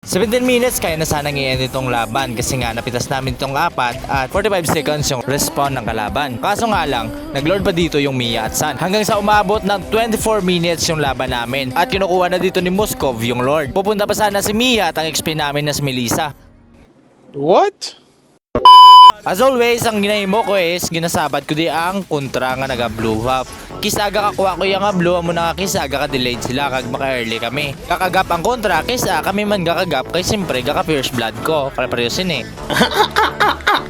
17 minutes kaya na sanang i-end itong laban kasi nga napitas namin itong 4 at 45 seconds yung respawn ng kalaban. Kaso nga lang, naglord pa dito yung Mia at San. Hanggang sa umabot ng 24 minutes yung laban namin at kinukuha na dito ni Moskov yung Lord. Pupunta pa sana si Mia at ang XP namin na si Melissa. What? As always, ang ginahimo ko is ginasabat ko di ang kontra nga naga blue half. Kisaga kakuha ko yung nga blue mo na kisaga ka delayed sila kag maka-early kami. Kakagap ang kontra kisa kami man kakagap kay siyempre kaka first blood ko. Pare-pareho sin eh.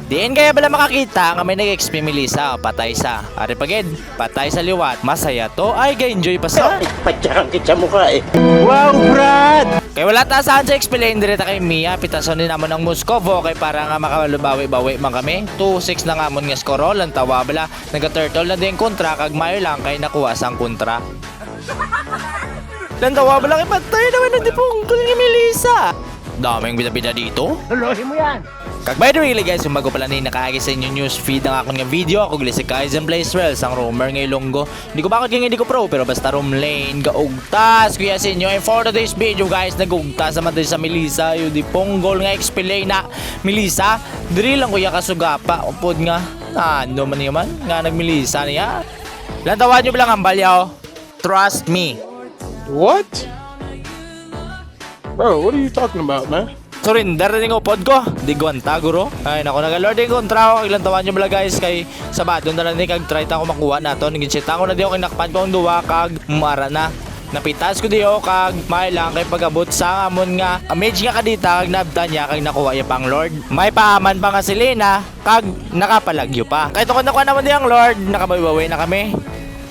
Diin kaya pala makakita nga may nag-XP Melissa, patay sa Aripaged, patay sa liwat, masaya to, ay ga-enjoy pa sa Patsakang kitsa mukha eh. Wow, Brad! kaya wala ta saan sa explain direta kay Mia, pitason din naman ng Moskovo kay para nga makalubawi-bawi man kami. 2-6 na nga mon nga skoro, lang tawa bala, naga-turtle na din kontra, kag mayo lang kay nakuha sang kontra. Lang tawa bala kay patay naman na di pong ni Melissa. Daming bida-bida dito. Tulohin mo yan. Kag by the way guys, kung bago pala na nakaagi sa inyo news feed ang akong nga video, ako gali si Kaizen Plays Well, sang roamer ngay Ilonggo. Hindi ko bakit hindi ko pro, pero basta roam lane, gaugtas, kuya sa inyo. And for today's video guys, nagugtas naman din sa Melissa, yung di ponggol nga XP lane na Melissa. Diri lang kuya kasugapa, upod nga, ano man naman, nga nag-Melissa niya. Lantawan nyo bilang ang balyaw, trust me. What? Bro, what are you talking about, man? Surrender din ko pod ko. Di gwanta guro. Ay nako nagalord din kontra ko ilang tawan nyo bala guys kay sabado na lang ni kag try ta ko makuha nato. Nagin-cheat ko na di ako kinakpan ko ang duwa kag mara na. Napitas ko diyo kag may lang kay pagabot sa amon nga mage nga kadita kag nabta niya kag nakuha ya pang lord. May paaman pa nga si Lena kag nakapalagyo pa. Kahit ako nakuha naman di ang lord, nakabawi na kami.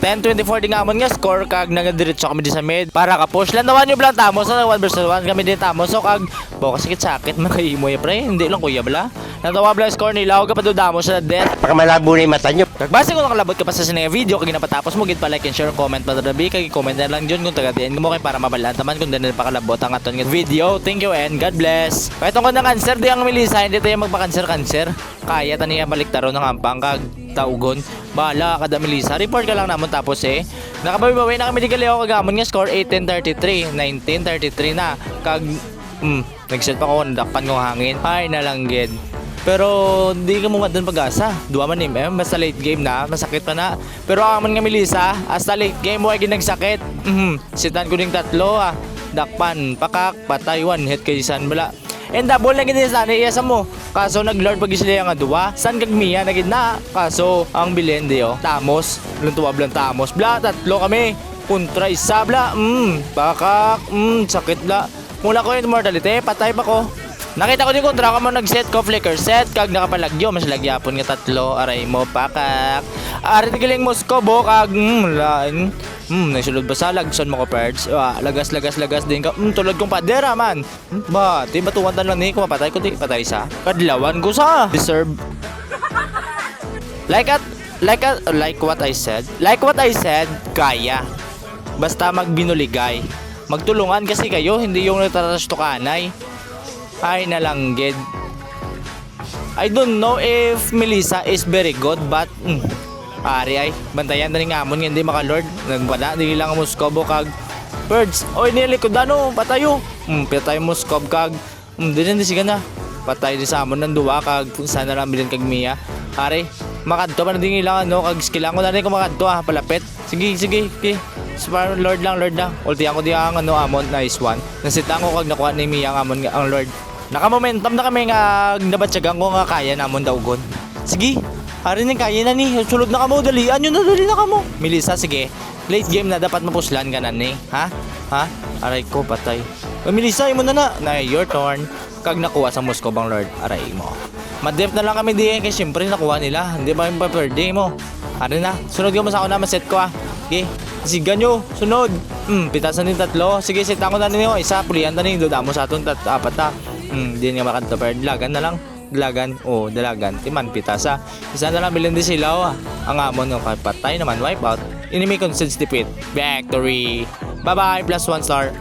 10-24 din nga nga score kag nagadiretso kami di sa mid para ka-push lang naman yung blang tamos na 1 vs 1 kami din tamos so kag bokas sakit makahimo ya pre hindi lang kuya bala natawa blang score nila og kapado damos sa death Baka malabo na yung mata nyo. kag base ko nakalabot ka pa sa sinay video kag ginapatapos mo gid pa like and share comment pa dabi kag comment na lang dyon kung taga-diin mo kay para mabalaan taman kung dili pa kalabot ang aton nga video. Thank you and God bless. Kahit tungkol ng cancer di ang Melissa hindi tayo magpa-cancer kaya taniya baliktaro ng ampang kag taugon. Bahala kada Melissa, report ka lang namon tapos nakabawi-bawi na kami di Galeo kagamon nga score 18-33, 19-33 na kag nagset pa ko nadakpan kong hangin. Ay na lang gid. Pero di ka mo madan pag-asa. Duwa man basta late game na, masakit pa na. Pero amon nga Melissa, hasta late game mo ay ginagsakit. Sitan ko ding tatlo dakpan, pakak, patay, one hit kay San bala. And double na gid sana iya sa mo. Kaso naglord pag sila nga duwa. San kag Mia na gid na. Kaso ang bilin diyo. Tamos, luntuwa blang tamos. Bla tatlo kami. Kontra isa bla. Bakak. Sakit bla. Mula ko yung mortality, patay pa ko. Nakita ko din kontra ko mo nag-set ko flicker set kag nakapalagyo mas lagyapon nga tatlo aray mo pakak. Ari tigiling Moskobo kag lain. Nagsulod ba sa lagson mo ko perds? Lagas din ka. Tulad kong padera man. Ba, ti batuan tan lang ni ko mapatay ko di patay sa. Kadlawan ko sa deserve. Like what I said. Like what I said, kaya. Basta magbinuligay. Magtulungan kasi kayo, hindi yung nagtataras to kanay. Ay na lang gid. I don't know if Melissa is very good but pare ay bantayan na ning amon nga hindi makalord nagbada dili lang mo Moskobo kag birds oy nilikod ano patayo patay mo Moskob kag dili siga na patay di sa amon nang duwa kag sana lang bilin kag Mia pare makadto pa na dingi lang ano kag skill ko na rin kung makadto palapit sige okay lord lang ulti ako di ang ano amon nice one nasita ko kag nakuha ni Mia ang amon ang lord naka-momentum na kami nga nabatsagan ko nga kaya namon dawgon. Sige, hari ni kaya na ni. Sulod na kamo dalian yun na dali na kamo. Melissa sige. Late game na dapat mapuslan ka na ni. Ha? Aray ko patay. Melissa imo na. Na your turn. Kag nakuha sa Moskov ang Lord. Aray mo. Madef na lang kami diyan kasi syempre nakuha nila. Hindi ba yung pa-birthday mo? Ari na. Sunod ka mo sa ako na set ko Okay. Sigan nyo. Sunod. Pitasan din tatlo. Sige, set ako na ninyo. Isa, pulihan na ninyo. Dodamo sa aton apat na. Di nga makanta pero dalagan na lang. Dalagan. Timan pitasa. Isa na lang bilhin din sila ang amon ng patay naman wipe out. Enemy consent defeat. Victory. Bye bye +1 star.